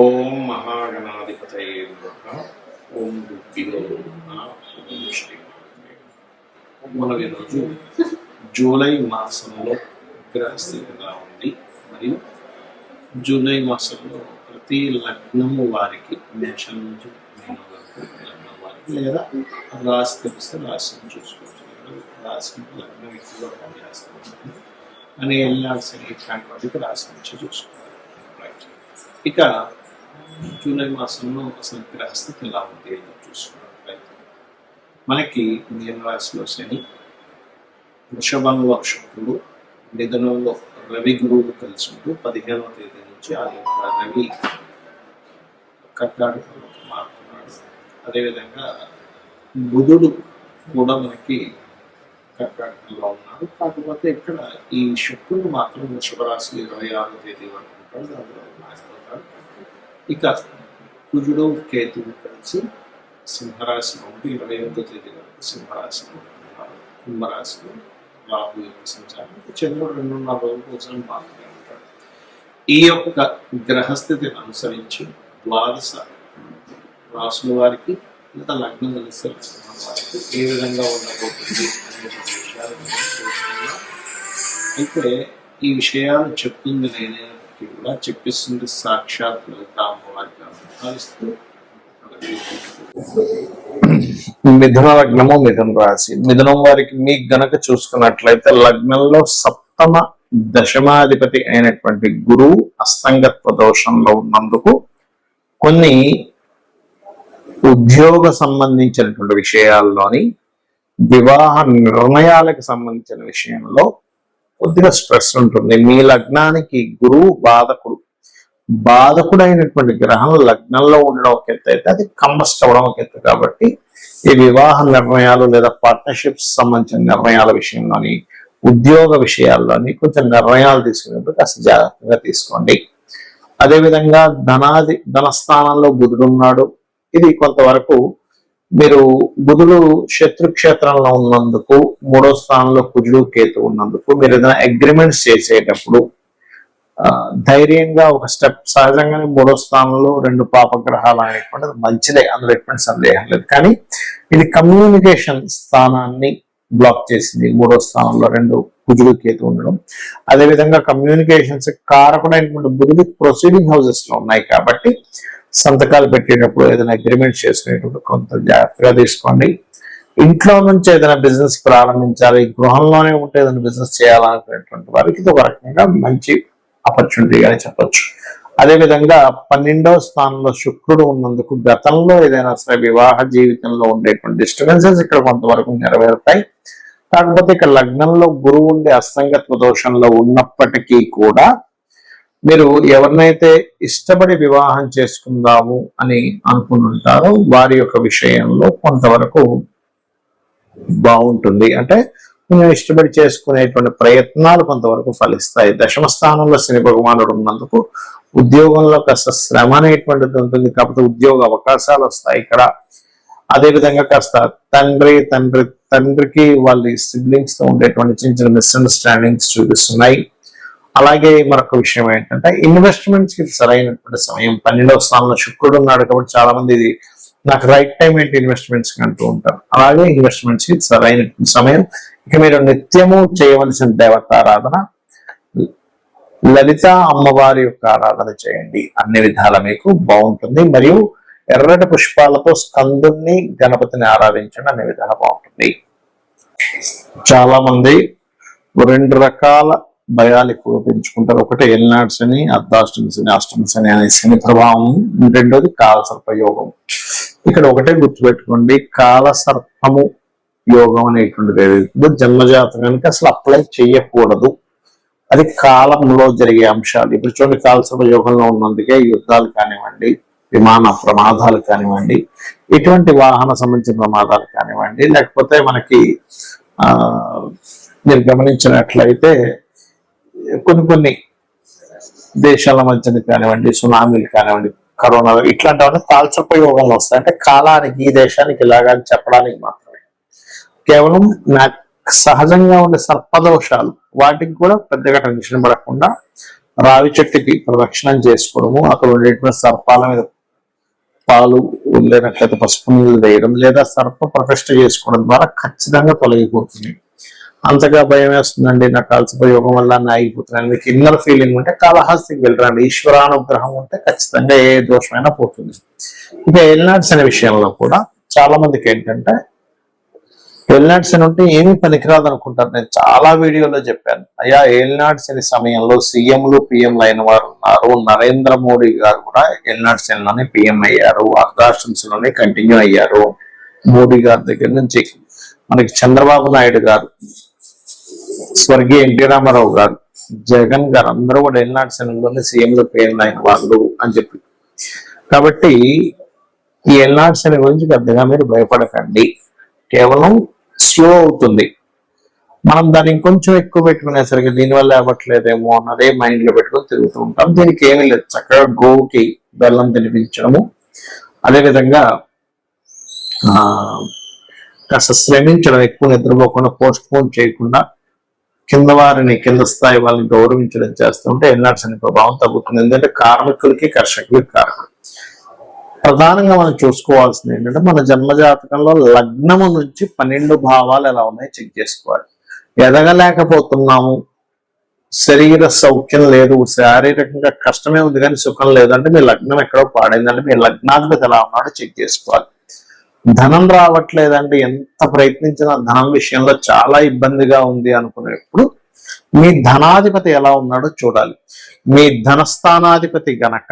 ఓం మహాగణాధిపతయే నమః. ఓం గురుభ్యో నమః. ఓం శ్రీ మనం ఈరోజు జూలై మాసంలో గ్రహస్థితి ఎలా ఉంది మరియు జూలై మాసంలో ప్రతి లగ్నము వారికి మేషం నుంచి మీనం వరకు లగ్నం వారికి లేదా రాశి తెలిస్తే రాశిని చూసుకోవచ్చు. రాశి లగ్నం ఎక్కువగా పనిచేస్తుంది అని వెళ్ళాల్సిన ఇట్లాంటి వాటికి రాశి నుంచి చూసుకోవాలి. రైట్, ఇక జూలై మాసంలో అసలు గ్రహస్థితి ఎలా ఉంది అని చూసుకున్నట్లయితే మనకి మీన రాశిలో శని, వృషభంలో శుక్రుడు, మిథునంలో రవి గురువులు కలిసి ఉంటూ 15వ తేదీ నుంచి ఆ యొక్క రవి కర్కాటకంలో మారుతున్నాడు. అదేవిధంగా బుధుడు కూడా మనకి కర్కాటకంలో ఉన్నాడు. కాకపోతే ఇక్కడ ఈ శుక్రుడు మాత్రం వృషభ రాశి 26వ తేదీ వరకు ఉంటాడు, అందులో మారిపోతాడు. ఇక కుజుడు కేతువు కలిసి సింహరాశిలో ఉండి 28వ తేదీ వరకు సింహరాశిలో ఉన్నారు. కుంభరాశిలో రాహు యొక్క సంచారం, చంద్రుడు 2.5 రోజుల కోసం మాత్రమే ఉంటాడు. ఈ యొక్క గ్రహస్థితిని అనుసరించి ద్వాదశ రాసుల వారికి లేదా లగ్నం కలిసి వారికి ఏ విధంగా ఉండబోతుంది అనే విషయాలు తెలుసుకున్నాం. అయితే ఈ విషయాలు చెప్తుంది నేనే కూడా చెప్పిస్తుంది సాక్షాత్ అమ్మవారికి భావిస్తూ మిథున లగ్నము, మిథున రాశి. మిథునం వారికి మీకు గనక చూసుకున్నట్లయితే లగ్నంలో సప్తమ దశమాధిపతి అయినటువంటి గురువు అస్తంగత్వ దోషంలో ఉన్నందుకు కొన్ని ఉద్యోగ సంబంధించినటువంటి విషయాల్లోని వివాహ నిర్ణయాలకు సంబంధించిన విషయంలో కొద్దిగా స్ట్రెస్ ఉంటుంది. మీ లగ్నానికి గురువు బాధకుడైనటువంటి గ్రహం లగ్నంలో ఉండడం ఒక ఎత్తు అయితే అది కంబస్ట్ అవ్వడం ఒక ఎత్తు. కాబట్టి ఈ వివాహ నిర్ణయాలు లేదా పార్ట్నర్షిప్స్ సంబంధించిన నిర్ణయాల విషయంలోని ఉద్యోగ విషయాల్లోని కొంచెం నిర్ణయాలు తీసుకునేప్పుడు కాస్త జాగ్రత్తగా తీసుకోండి. అదేవిధంగా ధనస్థానంలో బుధుడు ఉన్నాడు. ఇది కొంతవరకు మీరు బుధుడు శత్రుక్షేత్రంలో ఉన్నందుకు, 3వ స్థానంలో కుజుడు కేతు ఉన్నందుకు మీరు ఏదైనా అగ్రిమెంట్స్ చేసేటప్పుడు ధైర్యంగా ఒక స్టెప్, సహజంగానే 3వ స్థానంలో 2 పాపగ్రహాలు అనేటువంటిది మంచిదే, అందులో ఎటువంటి సందేహం లేదు. కానీ ఇది కమ్యూనికేషన్ స్థానాన్ని బ్లాక్ చేసింది. 3వ స్థానంలో 2 కుజుడు కేతు ఉండడం, అదేవిధంగా కమ్యూనికేషన్స్ కారకుడైనటువంటి బుధుడు ప్రొసీడింగ్ హౌసెస్ లో ఉన్నాయి. కాబట్టి సంతకాలు పెట్టేటప్పుడు ఏదైనా అగ్రిమెంట్ చేసుకునేటప్పుడు కొంత జాగ్రత్తగా తీసుకోండి. ఇంట్లో నుంచి ఏదైనా బిజినెస్ ప్రారంభించాలి, గృహంలోనే ఉంటే ఏదైనా బిజినెస్ చేయాలనుకునేటువంటి వారికి ఇది ఒక రకంగా మంచి ఆపర్చునిటీగానే చెప్పొచ్చు. అదేవిధంగా 12వ స్థానంలో శుక్రుడు ఉన్నందుకు గతంలో ఏదైనా సరే వివాహ జీవితంలో ఉండేటువంటి డిస్టర్బెన్సెస్ ఇక్కడ కొంతవరకు నెరవేరుతాయి. కాకపోతే ఇక్కడ లగ్నంలో గురువు ఉండే అస్తంగత్వ దోషంలో ఉన్నప్పటికీ కూడా మీరు ఎవరినైతే ఇష్టపడి వివాహం చేసుకుందాము అని అనుకుంటారో వారి యొక్క విషయంలో కొంతవరకు బాగుంటుంది. అంటే కొంచెం ఇష్టపడి చేసుకునేటువంటి ప్రయత్నాలు కొంతవరకు ఫలిస్తాయి. 10వ స్థానంలో శని భగవానుడు ఉన్నందుకు ఉద్యోగంలో కాస్త శ్రమ అనేటువంటిది ఉంటుంది, కాకపోతే ఉద్యోగ అవకాశాలు వస్తాయి ఇక్కడ. అదేవిధంగా కాస్త తండ్రికి వాళ్ళ సిబ్లింగ్స్ తో ఉండేటువంటి చిన్న చిన్న మిస్అండర్స్టాండింగ్స్ చూపిస్తున్నాయి. అలాగే మరొక విషయం ఏంటంటే ఇన్వెస్ట్మెంట్స్ కి సరైనటువంటి సమయం. 12వ స్థానంలో శుక్రుడు ఉన్నాడు కాబట్టి చాలా మంది ఇది నాకు రైట్ టైం ఏంటి ఇన్వెస్ట్మెంట్స్ కి అంటూ ఉంటారు. అలాగే ఇన్వెస్ట్మెంట్స్ కి సరైనటువంటి సమయం. ఇక మీరు నిత్యము చేయవలసిన దేవతారాధన లలిత అమ్మవారి యొక్క ఆరాధన చేయండి, అన్ని విధాల మీకు బాగుంటుంది. మరియు ఎర్రటి పుష్పాలతో స్కందుని గణపతిని ఆరాధించండి, అన్ని విధాలు బాగుంటుంది. చాలా మంది 2 రకాల భయాలు ఎక్కువ పెంచుకుంటారు. ఒకటి ఏలినాడు శని, అర్ధాష్టమి శని, అష్టమి శని అనే శని ప్రభావం. రెండోది కాలసర్ప యోగం. ఇక్కడ ఒకటే గుర్తుపెట్టుకోండి, కాలసర్పము యోగం అనేటువంటిది ఏదైతుందో జన్మజాతకానికి అసలు అప్లై చేయకూడదు. అది కాలంలో జరిగే అంశాలు. ఇప్పుడు చూడండి, కాలసర్ప యోగంలో ఉన్నందుకే యుద్ధాలు కానివ్వండి, విమాన ప్రమాదాలు కానివ్వండి, ఇటువంటి వాహన సంబంధించిన ప్రమాదాలు కానివ్వండి, లేకపోతే మనకి మీరు గమనించినట్లయితే కొన్ని దేశాల మధ్యన కానివ్వండి, సునామీలు కానివ్వండి, కరోనా, ఇట్లాంటివన్నీ కాల్సర్ప యోగంలో వస్తాయి. అంటే కాలానికి ఈ దేశానికి ఇలాగా చెప్పడానికి మాత్రమే. కేవలం సహజంగా ఉండే సర్పదోషాలు వాటికి కూడా పెద్దగా టెన్షన్ పడకుండా రావి చెట్టుకి ప్రదక్షిణం చేసుకోవడము, అక్కడ ఉండేటువంటి సర్పాల మీద పాలు లేనట్లయితే పసుపు నీళ్ళు వేయడం, లేదా సర్ప ప్రతిష్ఠ చేసుకోవడం ద్వారా ఖచ్చితంగా తొలగిపోతుంది. అంతగా భయం వేస్తుందండి, నాకు కాల్సిపోయి యోగం వల్ల ఆగిపోతున్నాను, మీకు ఇన్నర్ ఫీలింగ్ ఉంటే కాళహస్తికి వెళ్ళరండి. ఈశ్వరానుగ్రహం ఉంటే ఖచ్చితంగా ఏ దోషమైనా పోతుంది. ఇక ఎల్నాడ్స్ అనే విషయంలో కూడా చాలా మందికి ఏంటంటే ఎల్నాడ్స్ అని ఉంటే ఏమీ పనికిరాదు అనుకుంటారు. నేను చాలా వీడియోలో చెప్పాను, అయ్యా ఎల్నాడ్స్ అనే సమయంలో సీఎంలు పిఎంలు అయిన వారు ఉన్నారు. నరేంద్ర మోడీ గారు కూడా ఎల్నాడ్స్ లోనే పిఎం అయ్యారు, అర్ధాశ్రమంలోనే కంటిన్యూ అయ్యారు. మోడీ గారి దగ్గర నుంచి మనకి చంద్రబాబు నాయుడు గారు, స్వర్గీయ ఎన్టీ రామారావు గారు, జగన్ గారు అందరూ కూడా ఎల్నాడ్స్ లోనే సీఎంలు పిఎంలు అయిన వాళ్ళు అని చెప్పి. కాబట్టి ఈ ఎల్నాడ్స్ అనే గురించి పెద్దగా మీరు భయపడకండి, కేవలం స్లో అవుతుంది. మనం దాన్ని ఇంకొంచెం ఎక్కువ పెట్టుకునేసరికి దీనివల్ల అవ్వట్లేదేమో అన్నదే మైండ్ లో పెట్టుకొని తిరుగుతూ ఉంటాం. దీనికి ఏమీ లేదు, చక్కగా గోవుకి బెల్లం తినిపించడము, అదేవిధంగా కాస్త శ్రమించడం, ఎక్కువ నిద్రపోకుండా పోస్ట్ పోన్ చేయకుండా కింద స్థాయి వాళ్ళని గౌరవించడం చేస్తుంటే ఎల్నాడ్స్ అనే ప్రభావం తగ్గుతుంది. ఎందుకంటే కార్మికులకి కర్షకులకి కారణం. ప్రధానంగా మనం చూసుకోవాల్సింది ఏంటంటే మన జన్మజాతకంలో లగ్నము నుంచి 12 భావాలు ఎలా ఉన్నాయో చెక్ చేసుకోవాలి. ఎదగలేకపోతున్నాము, శరీర సౌఖ్యం లేదు, శారీరకంగా కష్టమే ఉంది కానీ సుఖం లేదంటే మీ లగ్నం ఎక్కడో పాడైందంటే మీ లగ్నాధిపతి ఎలా ఉన్నాడో చెక్ చేసుకోవాలి. ధనం రావట్లేదంటే ఎంత ప్రయత్నించినా ధనం విషయంలో చాలా ఇబ్బందిగా ఉంది అనుకునేప్పుడు మీ ధనాధిపతి ఎలా ఉన్నాడో చూడాలి. మీ ధనస్థానాధిపతి గనక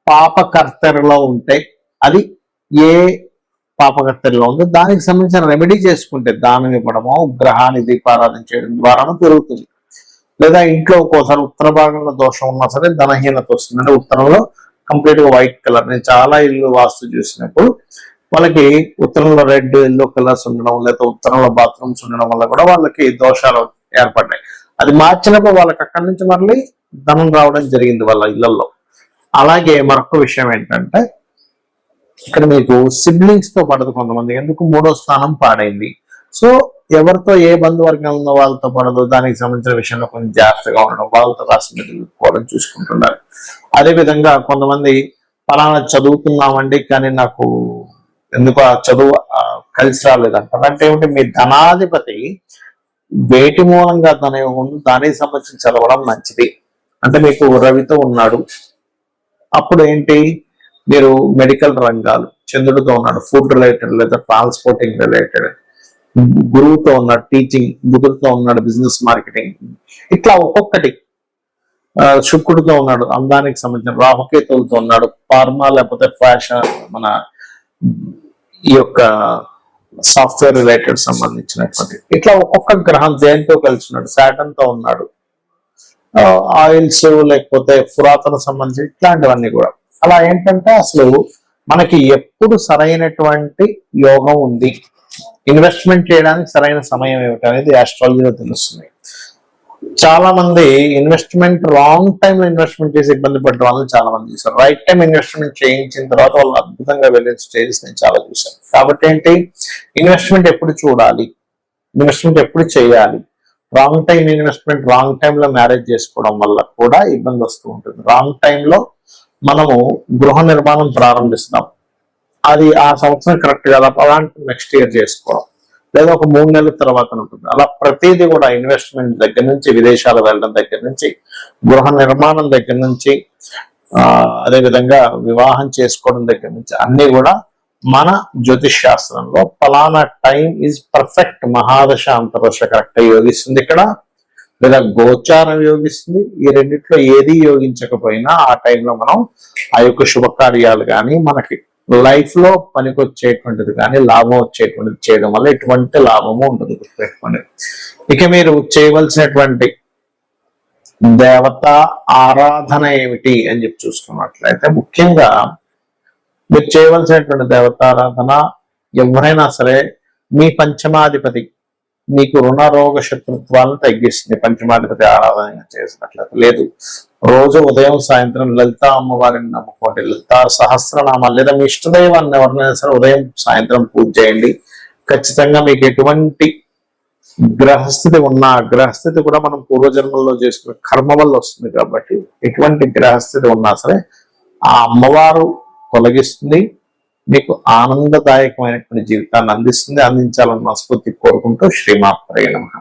పాపకర్తెరలో ఉంటే అది ఏ పాపకర్తెరలో ఉందో దానికి సంబంధించిన రెమెడీ చేసుకుంటే, దానం ఇవ్వడమో గ్రహాన్ని దీపారాధన చేయడం ద్వారా పెరుగుతుంది. లేదా ఇంట్లో ఒక్కోసారి ఉత్తర భాగంలో దోషం ఉన్నా సరే ధనహీనత వస్తుంది. అంటే ఉత్తరంలో కంప్లీట్ గా వైట్ కలర్, నేను చాలా ఇల్లు వాస్తు చూసినప్పుడు వాళ్ళకి ఉత్తరంలో రెడ్ ఎల్లో కలర్స్ ఉండడం, లేదా ఉత్తరంలో బాత్రూమ్స్ ఉండడం వల్ల కూడా వాళ్ళకి దోషాలు ఏర్పడ్డాయి. అది మార్చినప్పుడు వాళ్ళకి అక్కడి నుంచి మళ్ళీ ధనం రావడం జరిగింది వాళ్ళ ఇళ్లలో. అలాగే మరొక విషయం ఏంటంటే ఇక్కడ మీకు సిబ్లింగ్స్ తో పడదు కొంతమంది, ఎందుకు 3వ స్థానం పాడైంది. సో ఎవరితో ఏ బంధువర్గం ఉందో వాళ్ళతో పడదు, దానికి సంబంధించిన విషయంలో కొంచెం జాగ్రత్తగా ఉండడం, వాళ్ళతో రాసుకోవడం చూసుకుంటున్నారు. అదేవిధంగా కొంతమంది ఫలానా చదువుతున్నామండి కానీ నాకు ఎందుకు ఆ చదువు కలిసి రాలేదంటారు. అంటే ఏమిటి, మీ ధనాధిపతి వేటి మూలంగా దానికి సంబంధించి చదవడం మంచిది. అంటే మీకు రవితో ఉన్నాడు, అప్పుడు ఏంటి మీరు మెడికల్ రంగాలు, చంద్రుడితో ఉన్నాడు ఫుడ్ రిలేటెడ్ లేదా ట్రాన్స్పోర్టింగ్ రిలేటెడ్, గురువుతో ఉన్నాడు టీచింగ్, బుధుడితో ఉన్నాడు బిజినెస్ మార్కెటింగ్, ఇట్లా ఒక్కొక్కటి. శుక్రుడితో ఉన్నాడు అందానికి సంబంధించిన, రాహుకేతువులతో ఉన్నాడు ఫార్మా లేకపోతే ఫ్యాషన్, మన ఈ యొక్క సాఫ్ట్వేర్ రిలేటెడ్ సంబంధించినటువంటి, ఇట్లా ఒక్కొక్క గ్రహం దేనితో కలిసి ఉన్నాడు, శాటన్ తో ఉన్నాడు, ఆయిల్స్ లేకపోతే పురాతన సంబంధించి ఇట్లాంటివన్నీ కూడా. అలా ఏంటంటే అసలు మనకి ఎప్పుడు సరైనటువంటి యోగం ఉంది, ఇన్వెస్ట్మెంట్ చేయడానికి సరైన సమయం ఏమిటి అనేది ఆస్ట్రాలజీలో తెలుస్తుంది. చాలా మంది ఇన్వెస్ట్మెంట్ రాంగ్ టైం లో ఇన్వెస్ట్మెంట్ చేసి ఇబ్బంది పడ్డ వాళ్ళని చాలా మంది చూసారు. రైట్ టైం ఇన్వెస్ట్మెంట్ చేయించిన తర్వాత వాళ్ళు అద్భుతంగా వెళ్ళిన స్టేజెస్ నేను చాలా చూశాను. కాబట్టి ఏంటి, ఇన్వెస్ట్మెంట్ ఎప్పుడు చూడాలి, ఇన్వెస్ట్మెంట్ ఎప్పుడు చేయాలి. రాంగ్ టైం ఇన్వెస్ట్మెంట్ రాంగ్ టైంలో మ్యారేజ్ చేసుకోవడం వల్ల కూడా ఇబ్బంది వస్తూ ఉంటుంది. రాంగ్ టైంలో మనము గృహ నిర్మాణం ప్రారంభిస్తాం, అది ఆ సంవత్సరం కరెక్ట్ కదా, అలాంటి నెక్స్ట్ ఇయర్ చేసుకోవడం, లేదా ఒక 3 నెలల తర్వాత ఉంటుంది. అలా ప్రతిదీ కూడా ఇన్వెస్ట్మెంట్ దగ్గర నుంచి, విదేశాలు వెళ్ళడం దగ్గర నుంచి, గృహ నిర్మాణం దగ్గర నుంచి, అదేవిధంగా వివాహం చేసుకోవడం దగ్గర నుంచి అన్ని కూడా మన జ్యోతిష్ శాస్త్రంలో ఫలానా టైం ఈజ్ పర్ఫెక్ట్, మహాదశ అంతర్దశ కరెక్ట్ యోగిస్తుంది ఇక్కడ, లేదా గోచారం యోగిస్తుంది. ఈ రెండిట్లో ఏది యోగించకపోయినా ఆ టైంలో మనం ఆ యొక్క శుభకార్యాలు కానీ మనకి లైఫ్ లో పనికొచ్చేటువంటిది కానీ లాభం వచ్చేటువంటిది చేయడం వల్ల ఎటువంటి లాభము ఉండదు, గుర్తుపెట్టుకోండి. ఇక మీరు చేయవలసినటువంటి దేవత ఆరాధన ఏమిటి అని చెప్పి చూసుకున్నట్లయితే, ముఖ్యంగా మీరు చేయవలసినటువంటి దేవతారాధన, ఎవరైనా సరే మీ పంచమాధిపతి మీకు రుణ రోగ శత్రుత్వాలను తగ్గిస్తుంది పంచమాధిపతి ఆరాధన చేసినట్లయితే. లేదు, రోజు ఉదయం సాయంత్రం లలిత అమ్మవారిని నమ్ముకోండి, లలిత సహస్రనామాలు లేదా మీ ఇష్టదైవాన్ని ఎవరినైనా సరే ఉదయం సాయంత్రం పూజ చేయండి. ఖచ్చితంగా మీకు ఎటువంటి గ్రహస్థితి ఉన్న గ్రహస్థితి కూడా మనం పూర్వజన్మల్లో చేసుకున్న కర్మ వల్ల వస్తుంది కాబట్టి ఎటువంటి గ్రహస్థితి ఉన్నా సరే ఆ అమ్మవారు తొలగిస్తుంది, మీకు ఆనందదాయకమైనటువంటి జీవితాన్ని అందిస్తుంది, అందించాలని మనస్ఫూర్తి కోరుకుంటూ శ్రీమాత్రే నమః.